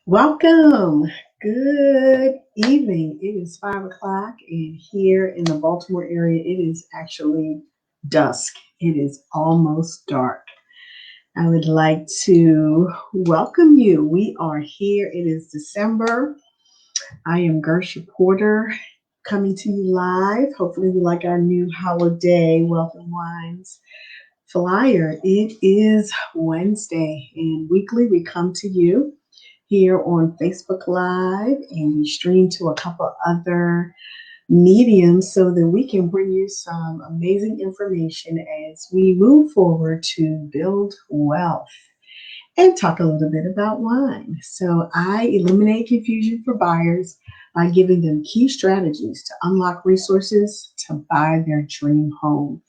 Welcome. Good evening. It is 5 o'clock, and here in the Baltimore area, it is actually dusk. It is almost dark. I would like to welcome you. We are here. It is December. I am Gersha Porter coming to you live. Hopefully, you like our new holiday Wealth and Wines flyer. It is Wednesday, and weekly we come to you here on Facebook Live, and we stream to a couple other mediums so that we can bring you some amazing information as we move forward to build wealth and talk a little bit about wine. So I eliminate confusion for buyers by giving them key strategies to unlock resources to buy their dream home.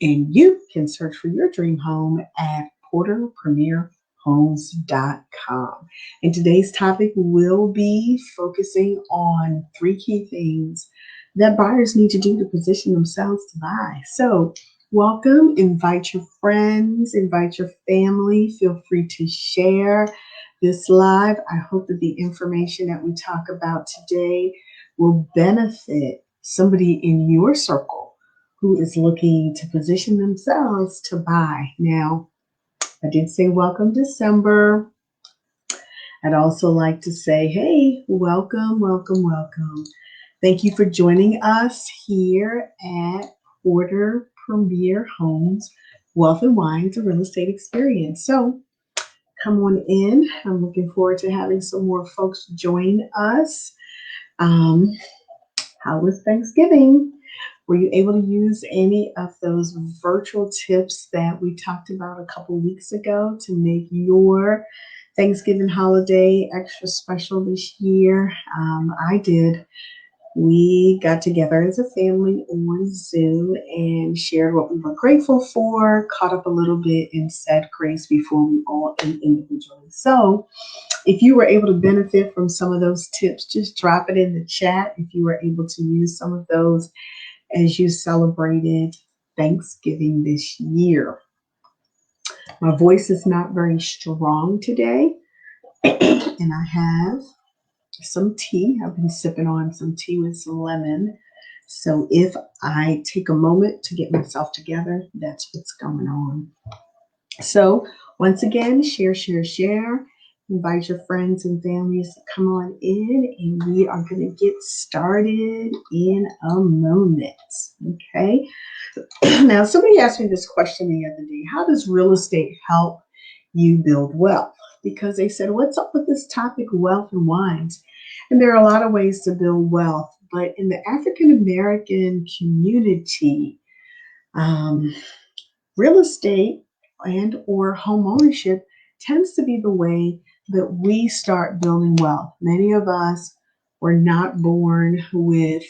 And you can search for your dream home at porterpremierhomes.com. And today's topic will be focusing on three key things that buyers need to do to position themselves to buy. So welcome, invite your friends, invite your family. Feel free to share this live. I hope that the information that we talk about today will benefit somebody in your circle who is looking to position themselves to buy. Now, I did say welcome December. I'd also like to say, hey, welcome, welcome, welcome. Thank you for joining us here at Porter Premier Homes Wealth and Wines, a real estate experience. So come on in. I'm looking forward to having some more folks join us. How was Thanksgiving? Were you able to use any of those virtual tips that we talked about a couple weeks ago to make your Thanksgiving holiday extra special this year? I did. We got together as a family on Zoom and shared what we were grateful for, caught up a little bit, and said grace before we all ate individually. So if you were able to benefit from some of those tips, just drop it in the chat if you were able to use some of those as you celebrated Thanksgiving this year. My voice is not very strong today, and I have some tea. I've been sipping on some tea with some lemon. So if I take a moment to get myself together, that's what's going on. So once again, share, share, share. Invite your friends and families to come on in, and we are going to get started in a moment. Okay. Now, somebody asked me this question the other day. How does real estate help you build wealth? Because they said, what's up with this topic, wealth and wines? And there are a lot of ways to build wealth, but in the African American community, real estate and or home ownership tends to be the way that we start building wealth. Many of us were not born with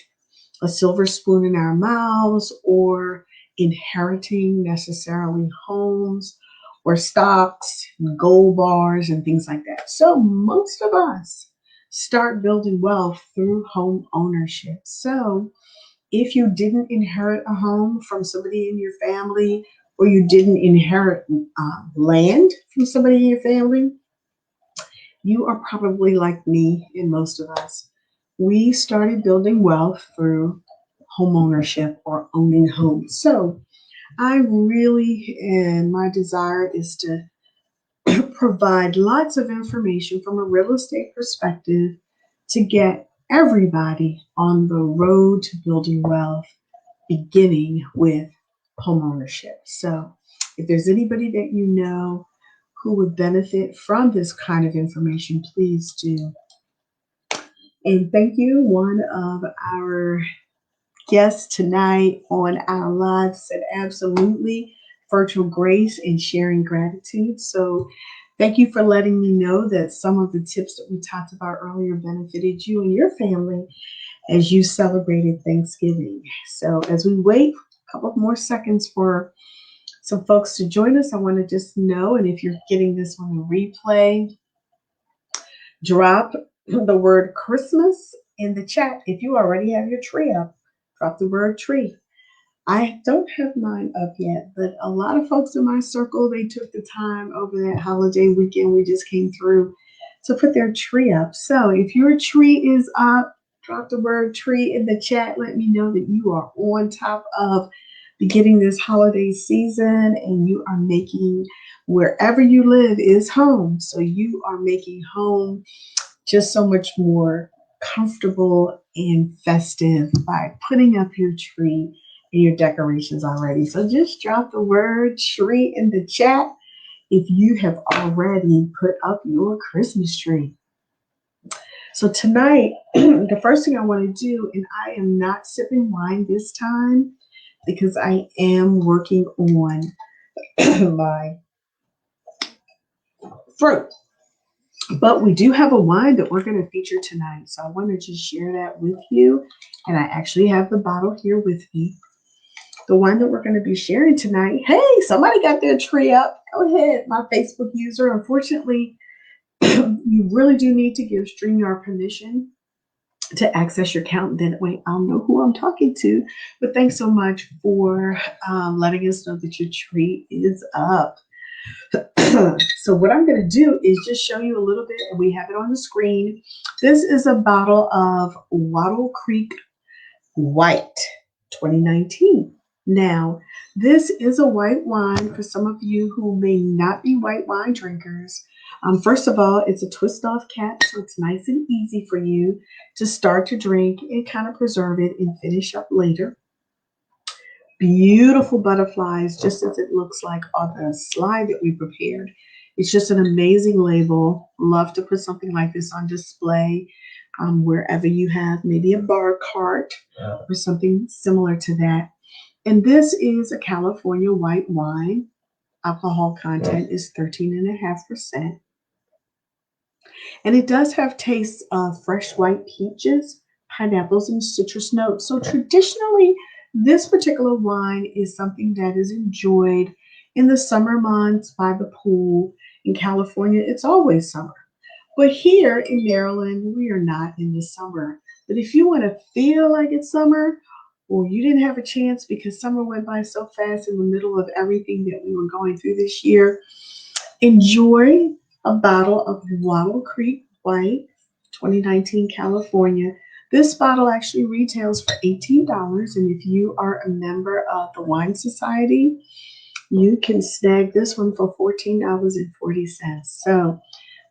a silver spoon in our mouths or inheriting necessarily homes or stocks, and gold bars, and things like that. So most of us start building wealth through home ownership. So if you didn't inherit a home from somebody in your family, or you didn't inherit land from somebody in your family, you are probably like me and most of us. We started building wealth through home ownership or owning homes. So I really, and my desire is to provide lots of information from a real estate perspective to get everybody on the road to building wealth, beginning with home ownership. So if there's anybody that you know who would benefit from this kind of information, please do. And thank you. One of our guests tonight on our live said absolutely virtual grace and sharing gratitude. So thank you for letting me know that some of the tips that we talked about earlier benefited you and your family as you celebrated Thanksgiving. So as we wait a couple of more seconds for some folks to join us, I want to just know, and if you're getting this on the replay, drop the word Christmas in the chat. If you already have your tree up, drop the word tree. I don't have mine up yet, but a lot of folks in my circle, they took the time over that holiday weekend we just came through to put their tree up. So if your tree is up, drop the word tree in the chat. Let me know that you are on top of beginning this holiday season and you are making wherever you live is home. So you are making home just so much more comfortable and festive by putting up your tree and your decorations already. So just drop the word tree in the chat if you have already put up your Christmas tree. So tonight, the first thing I want to do, and I am not sipping wine this time because I am working on my fruit. But we do have a wine that we're going to feature tonight. So I want to just share that with you. And I actually have the bottle here with me. The wine that we're going to be sharing tonight. Hey, somebody got their tree up. Go ahead, my Facebook user. Unfortunately, you really do need to give StreamYard permission to access your account. Then wait, I'll know who I'm talking to. But thanks so much for letting us know that your tree is up. So what I'm going to do is just show you a little bit. We have it on the screen. This is a bottle of Wattle Creek White 2019. Now, this is a white wine for some of you who may not be white wine drinkers. First of all, it's a twist off cap, so it's nice and easy for you to start to drink and kind of preserve it and finish up later. Beautiful butterflies, just as it looks like on the slide that we prepared. It's just an amazing label. Love to put something like this on display wherever you have maybe a bar cart or something similar to that. And this is a California white wine. Alcohol content is 13.5%. And it does have tastes of fresh white peaches, pineapples, and citrus notes. So traditionally, this particular wine is something that is enjoyed in the summer months by the pool. In California, it's always summer. But here in Maryland, we are not in the summer. But if you want to feel like it's summer, or you didn't have a chance because summer went by so fast in the middle of everything that we were going through this year, enjoy a bottle of Wattle Creek White 2019 California. This bottle actually retails for $18. And if you are a member of the Wine Society, you can snag this one for $14.40. So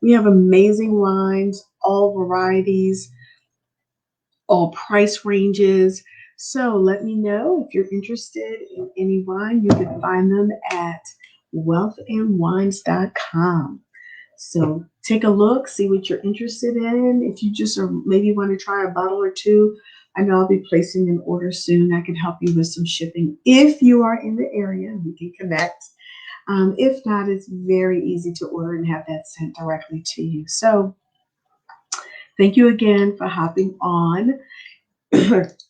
we have amazing wines, all varieties, all price ranges. So let me know if you're interested in any wine. You can find them at wealthandwines.com. So take a look, see what you're interested in. If you just or maybe want to try a bottle or two, I know I'll be placing an order soon. I can help you with some shipping if you are in the area. We can connect. If not, it's very easy to order and have that sent directly to you. So thank you again for hopping on.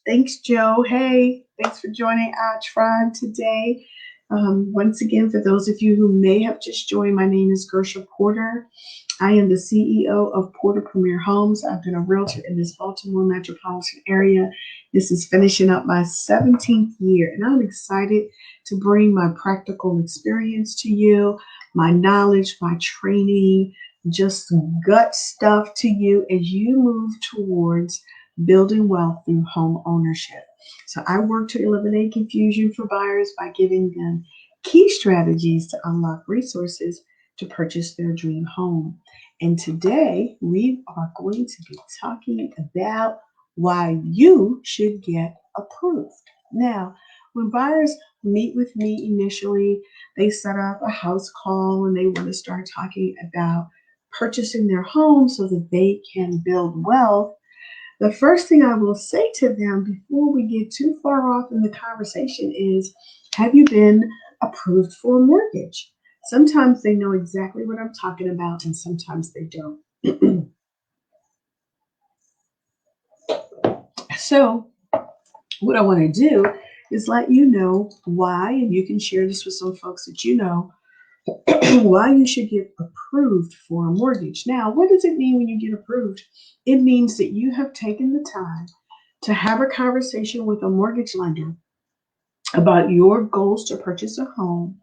Thanks, Joe. Hey, thanks for joining our tribe today. Once again, for those of you who may have just joined, my name is Gersha Porter. I am the CEO of Porter Premier Homes. I've been a realtor in this Baltimore metropolitan area. This is finishing up my 17th year, and I'm excited to bring my practical experience to you, my knowledge, my training, just gut stuff to you as you move towards building wealth through home ownership. So I work to eliminate confusion for buyers by giving them key strategies to unlock resources to purchase their dream home. And today we are going to be talking about why you should get approved. Now, when buyers meet with me initially, they set up a house call and they want to start talking about purchasing their home so that they can build wealth. The first thing I will say to them before we get too far off in the conversation is, have you been approved for a mortgage? Sometimes they know exactly what I'm talking about, and sometimes they don't. So what I want to do is let you know why, and you can share this with some folks that you know, why you should get approved for a mortgage. Now, what does it mean when you get approved? It means that you have taken the time to have a conversation with a mortgage lender about your goals to purchase a home.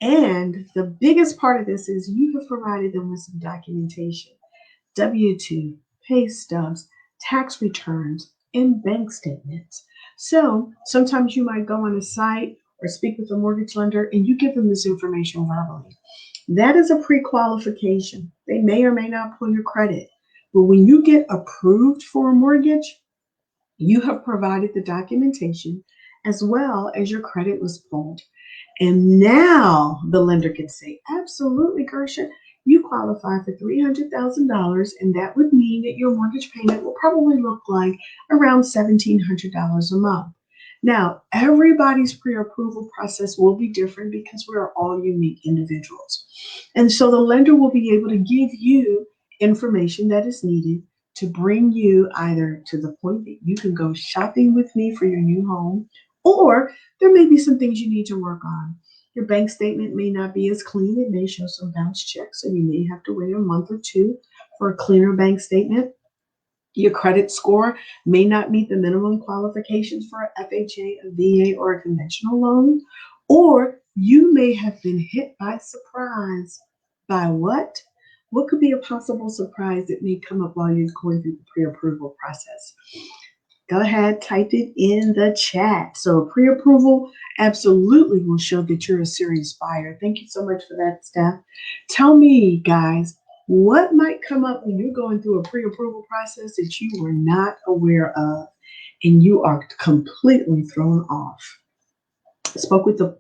And the biggest part of this is you have provided them with some documentation. W-2, pay stubs, tax returns, and bank statements. So sometimes you might go on a site or speak with a mortgage lender and you give them this information verbally. That is a pre-qualification. They may or may not pull your credit. But when you get approved for a mortgage, you have provided the documentation as well as your credit was pulled. And now the lender can say, absolutely, Gersha, you qualify for $300,000, and that would mean that your mortgage payment will probably look like around $1,700 a month. Now, everybody's pre-approval process will be different because we're all unique individuals. And so the lender will be able to give you information that is needed to bring you either to the point that you can go shopping with me for your new home, or there may be some things you need to work on. Your bank statement may not be as clean. It may show some bounce checks, so you may have to wait a month or two for a cleaner bank statement. Your credit score may not meet the minimum qualifications for an FHA, a VA, or a conventional loan. Or you may have been hit by surprise. By what? What could be a possible surprise that may come up while you're going through the pre-approval process? Go ahead, type it in the chat. So pre-approval absolutely will show that you're a serious buyer. Thank you so much for that, Steph. Tell me, guys, what might come up when you're going through a pre-approval process that you were not aware of and you are completely thrown off? I spoke with the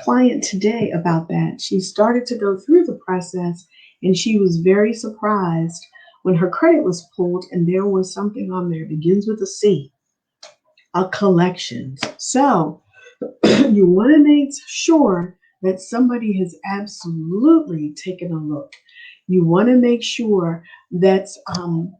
client today about that. She started to go through the process and she was very surprised when her credit was pulled and there was something on there, begins with a C, a collections. So you want to make sure that somebody has absolutely taken a look. You want to make sure that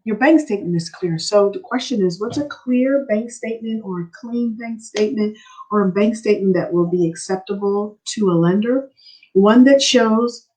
your bank statement is clear. So the question is, what's a clear bank statement or a clean bank statement or a bank statement that will be acceptable to a lender? One that shows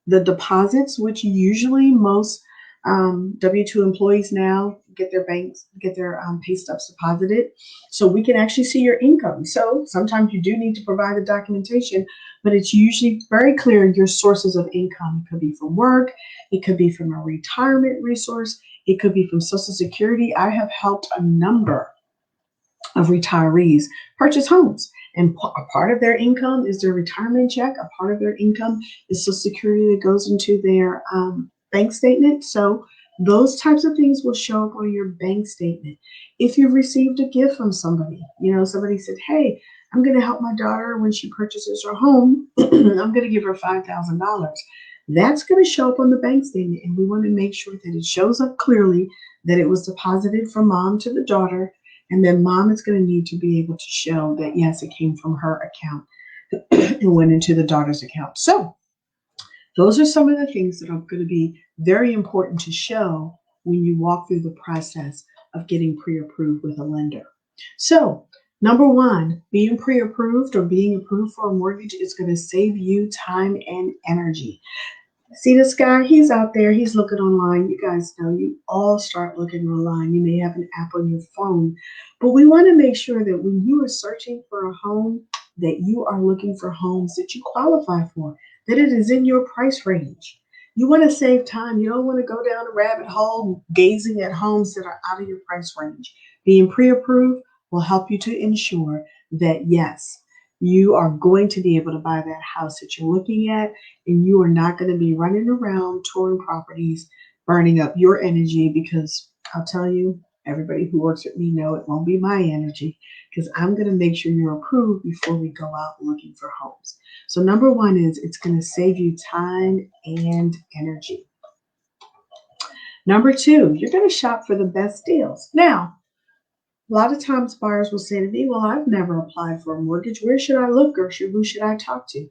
the deposits, which usually most W-2 employees now get their pay stubs deposited, so we can actually see your income. So sometimes you do need to provide the documentation, but it's usually very clear your sources of income. It could be from work, it could be from a retirement resource, it could be from Social Security. I have helped a number of retirees purchase homes. And a part of their income is their retirement check. A part of their income is Social Security that goes into their bank statement. So those types of things will show up on your bank statement. If you've received a gift from somebody, somebody said, hey, I'm going to help my daughter when she purchases her home. I'm going to give her $5,000. That's going to show up on the bank statement. And we want to make sure that it shows up clearly that it was deposited from mom to the daughter. And then mom is going to need to be able to show that, yes, it came from her account and went into the daughter's account. So those are some of the things that are going to be very important to show when you walk through the process of getting pre-approved with a lender. So number one, being pre-approved or being approved for a mortgage is going to save you time and energy. See this guy? He's out there. He's looking online. You guys know you all start looking online. You may have an app on your phone, but we want to make sure that when you are searching for a home, that you are looking for homes that you qualify for, that it is in your price range. You want to save time. You don't want to go down a rabbit hole gazing at homes that are out of your price range. Being pre-approved will help you to ensure that, yes, you are going to be able to buy that house that you're looking at, and you are not going to be running around touring properties, burning up your energy, because I'll tell you, everybody who works with me know it won't be my energy, because I'm going to make sure you're approved before we go out looking for homes. So number one is it's going to save you time and energy. Number two, you're going to shop for the best deals. Now, a lot of times buyers will say to me, well, I've never applied for a mortgage. Where should I look, Gersha? Who should I talk to?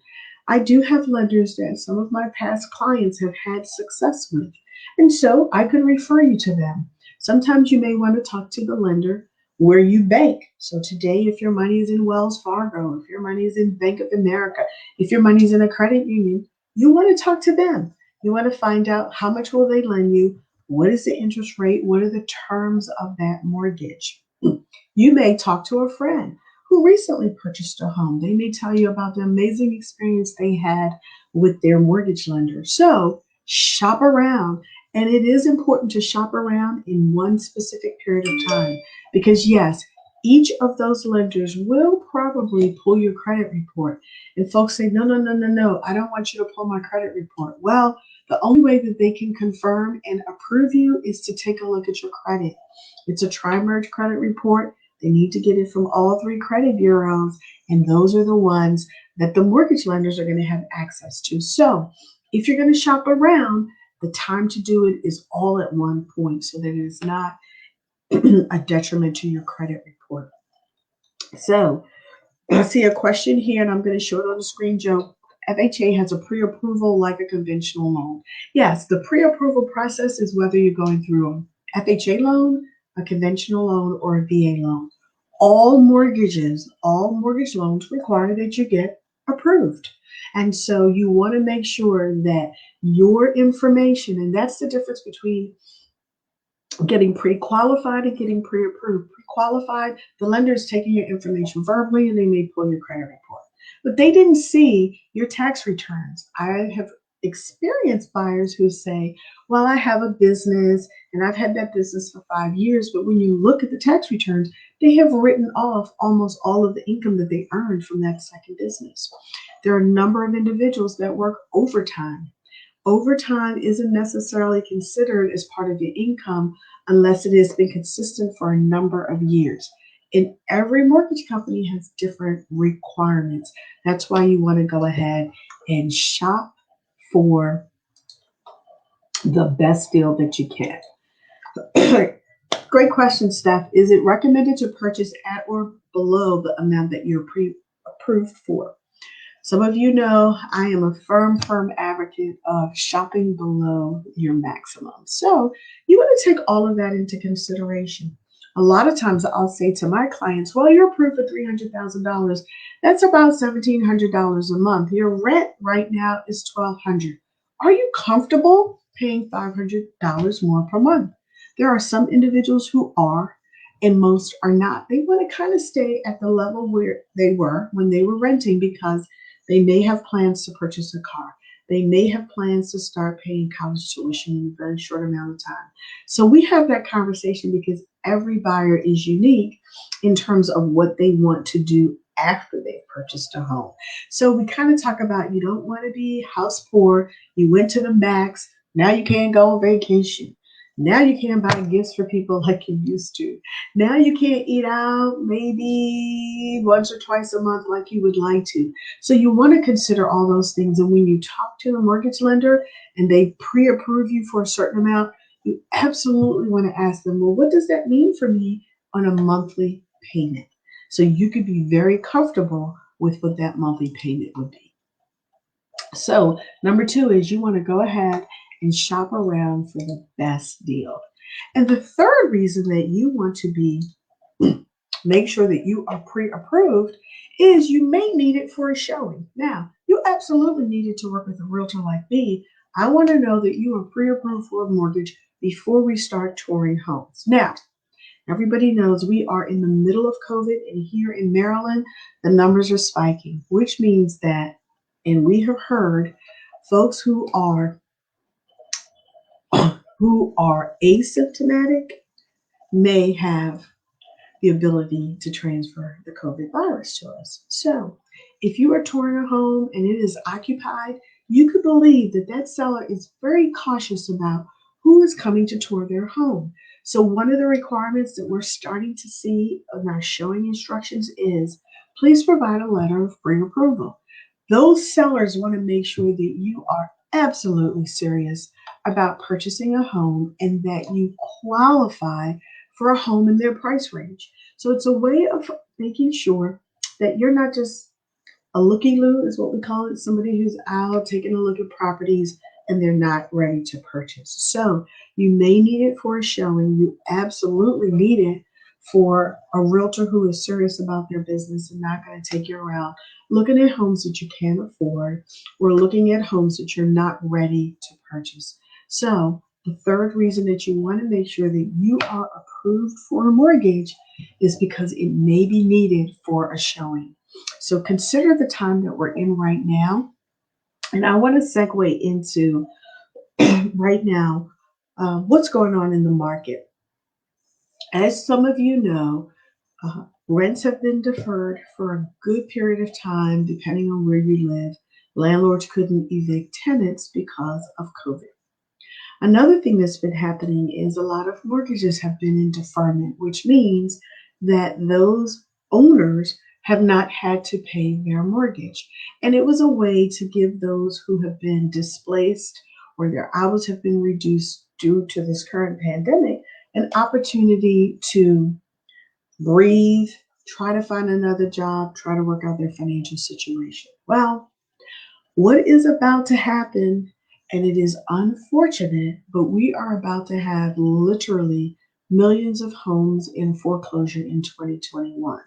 I do have lenders that some of my past clients have had success with, and so I could refer you to them. Sometimes you may want to talk to the lender where you bank. So today, if your money is in Wells Fargo, if your money is in Bank of America, if your money is in a credit union, you want to talk to them. You want to find out how much will they lend you, what is the interest rate, what are the terms of that mortgage. You may talk to a friend who recently purchased a home. They may tell you about the amazing experience they had with their mortgage lender. So shop around. And it is important to shop around in one specific period of time because, yes, each of those lenders will probably pull your credit report. And folks say, no, no, no, no, no, I don't want you to pull my credit report. Well, the only way that they can confirm and approve you is to take a look at your credit. It's a tri-merge credit report. They need to get it from all three credit bureaus, and those are the ones that the mortgage lenders are going to have access to. So if you're going to shop around, the time to do it is all at one point so that it is not a detriment to your credit report. So I see a question here, and I'm going to show it on the screen, Joe. FHA has a pre-approval like a conventional loan. Yes, the pre-approval process is whether you're going through a FHA loan, a conventional loan, or a VA loan. All mortgage loans require that you get approved. And so you want to make sure that your information, and that's the difference between getting pre-qualified and getting pre-approved. Pre-qualified, the lender is taking your information verbally and they may pull your credit report. But they didn't see your tax returns. I have experienced buyers who say, well, I have a business and I've had that business for 5 years, but when you look at the tax returns, they have written off almost all of the income that they earned from that second business. There are a number of individuals that work overtime. Overtime isn't necessarily considered as part of your income unless it has been consistent for a number of years. And every mortgage company has different requirements. That's why you want to go ahead and shop for the best deal that you can. Great question, Steph. Is it recommended to purchase at or below the amount that you're pre-approved for? Some of you know I am a firm advocate of shopping below your maximum. So you want to take all of that into consideration. A lot of times I'll say to my clients, well, you're approved for $300,000. That's about $1,700 a month. Your rent right now is $1,200. Are you comfortable paying $500 more per month? There are some individuals who are, and most are not. They want to kind of stay at the level where they were when they were renting because they may have plans to purchase a car. They may have plans to start paying college tuition in a very short amount of time. So we have that conversation because every buyer is unique in terms of what they want to do after they've purchased a home. So we kind of talk about you don't want to be house poor. You went to the max. Now you can't go on vacation. Now you can't buy gifts for people like you used to. Now you can't eat out maybe once or twice a month like you would like to. So you want to consider all those things. And when you talk to a mortgage lender and they pre-approve you for a certain amount, you absolutely want to ask them, well, what does that mean for me on a monthly payment? So you could be very comfortable with what that monthly payment would be. So number 2 is you want to go ahead and shop around for the best deal. And the third reason that you want to make sure that you are pre-approved is you may need it for a showing. Now, you absolutely need it to work with a realtor like me. I want to know that you are pre-approved for a mortgage before we start touring homes. Now, everybody knows we are in the middle of COVID, and here in Maryland, the numbers are spiking, which means that, and we have heard, folks who are asymptomatic may have the ability to transfer the COVID virus to us. So if you are touring a home and it is occupied, you could believe that that seller is very cautious about who is coming to tour their home. So one of the requirements that we're starting to see in our showing instructions is please provide a letter of pre-approval. Those sellers want to make sure that you are absolutely serious about purchasing a home and that you qualify for a home in their price range. So it's a way of making sure that you're not just a looky-loo, is what we call it, somebody who's out taking a look at properties and they're not ready to purchase. So you may need it for a showing. You absolutely need it for a realtor who is serious about their business and not going to take you around looking at homes that you can't afford or looking at homes that you're not ready to purchase. So The third reason that you want to make sure that you are approved for a mortgage is because it may be needed for a showing. So consider the time that we're in right now. And I want to segue into right now what's going on in the market. As some of you know, rents have been deferred for a good period of time, depending on where you live. Landlords couldn't evict tenants because of COVID. Another thing that's been happening is a lot of mortgages have been in deferment, which means that those owners have not had to pay their mortgage. And it was a way to give those who have been displaced or their hours have been reduced due to this current pandemic an opportunity to breathe, try to find another job, try to work out their financial situation. Well, what is about to happen, and it is unfortunate, but we are about to have literally millions of homes in foreclosure in 2021.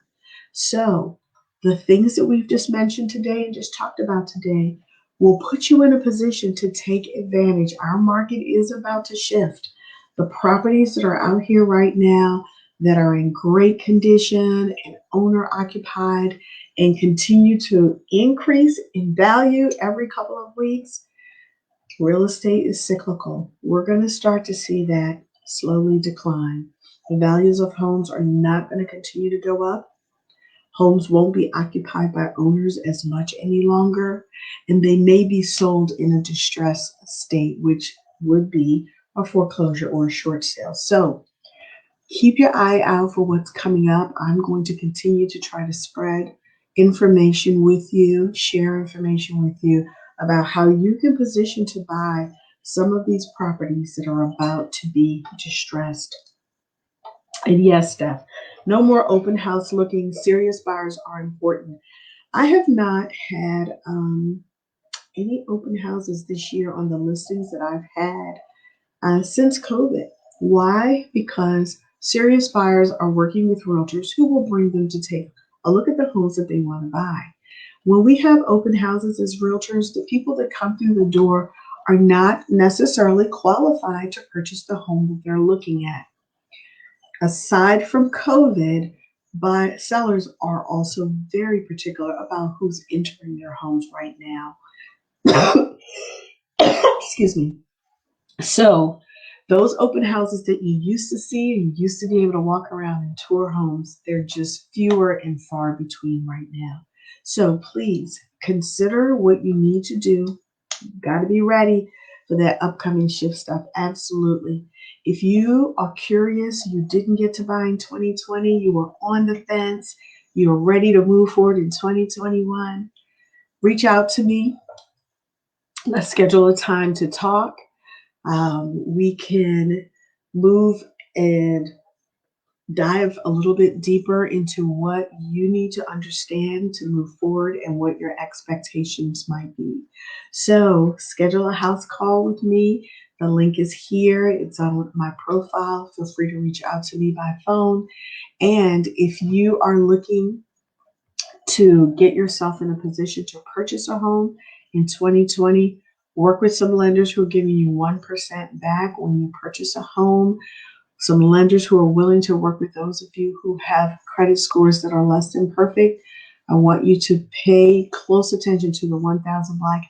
So, the things that we've just mentioned today and just talked about today will put you in a position to take advantage. Our market is about to shift. The properties that are out here right now that are in great condition and owner occupied and continue to increase in value every couple of weeks, real estate is cyclical. We're going to start to see that slowly decline. The values of homes are not going to continue to go up. Homes won't be occupied by owners as much any longer, and they may be sold in a distressed state, which would be a foreclosure or a short sale. So keep your eye out for what's coming up. I'm going to continue to try to spread information with you, share information with you about how you can position to buy some of these properties that are about to be distressed. And yes, Steph, no more open house looking. Serious buyers are important. I have not had any open houses this year on the listings that I've had since COVID. Why? Because serious buyers are working with realtors who will bring them to take a look at the homes that they want to buy. When we have open houses as realtors, the people that come through the door are not necessarily qualified to purchase the home that they're looking at. Aside from COVID, sellers are also very particular about who's entering their homes right now. Excuse me. So those open houses that you used to see and you used to be able to walk around and tour homes, they're just fewer and far between right now. So please consider what you need to do. You've got to be ready for that upcoming shift stuff. Absolutely. If you are curious, you didn't get to buy in 2020, you were on the fence, you're ready to move forward in 2021, reach out to me. Let's schedule a time to talk. We can move and dive a little bit deeper into what you need to understand to move forward and what your expectations might be. So schedule a house call with me. The link is here. It's on my profile. Feel free to reach out to me by phone. And if you are looking to get yourself in a position to purchase a home in 2020, work with some lenders who are giving you 1% back when you purchase a home. Some lenders who are willing to work with those of you who have credit scores that are less than perfect. I want you to pay close attention to the 1,000 Black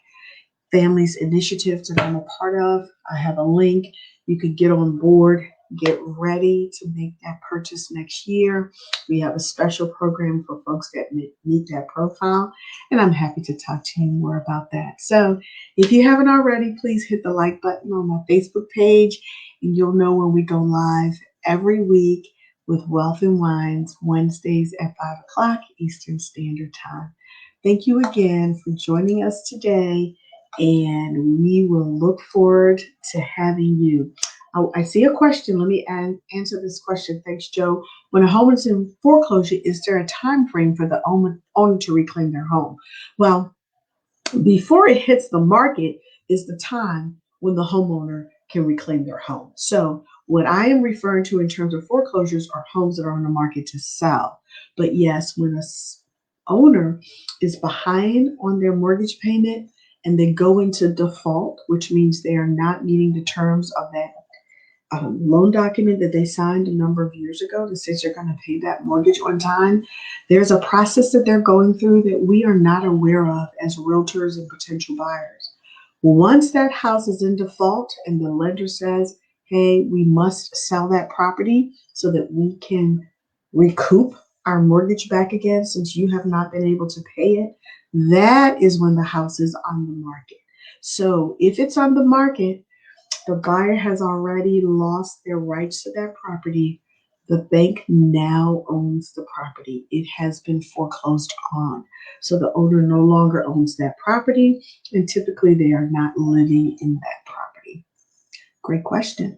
Families Initiative that I'm a part of. I have a link. You could get on board, get ready to make that purchase next year. We have a special program for folks that meet that profile, and I'm happy to talk to you more about that. So if you haven't already, please hit the like button on my Facebook page, and you'll know when we go live every week with Wealth and Wines, Wednesdays at 5 o'clock Eastern Standard Time. Thank you again for joining us today, and we will look forward to having you. Oh, I see a question. Let me answer this question. Thanks, Joe. When a home is in foreclosure, is there a time frame for the owner to reclaim their home? Well, before it hits the market is the time when the homeowner can reclaim their home. So what I am referring to in terms of foreclosures are homes that are on the market to sell. But yes, when a owner is behind on their mortgage payment and they go into default, which means they are not meeting the terms of that loan document that they signed a number of years ago that says you're going to pay that mortgage on time, there's a process that they're going through that we are not aware of as realtors and potential buyers. Once that house is in default and the lender says, hey, we must sell that property so that we can recoup our mortgage back again since you have not been able to pay it, that is when the house is on the market. So if it's on the market, the buyer has already lost their rights to that property. The bank now owns the property. It has been foreclosed on. So the owner no longer owns that property, and typically they are not living in that property. Great question.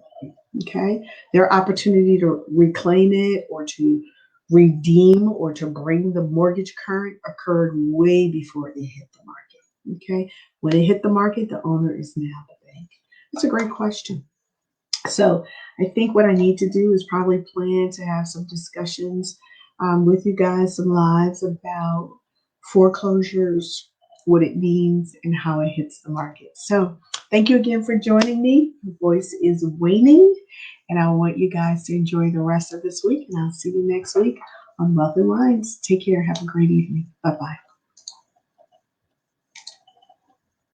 Okay. Their opportunity to reclaim it or to redeem or to bring the mortgage current occurred way before it hit the market. Okay. When it hit the market, the owner is now the bank. That's a great question. So I think what I need to do is probably plan to have some discussions with you guys, some lives about foreclosures, what it means, and how it hits the market. So thank you again for joining me. My voice is waning, and I want you guys to enjoy the rest of this week, and I'll see you next week on Wealth and Wines. Take care. Have a great evening. Bye-bye.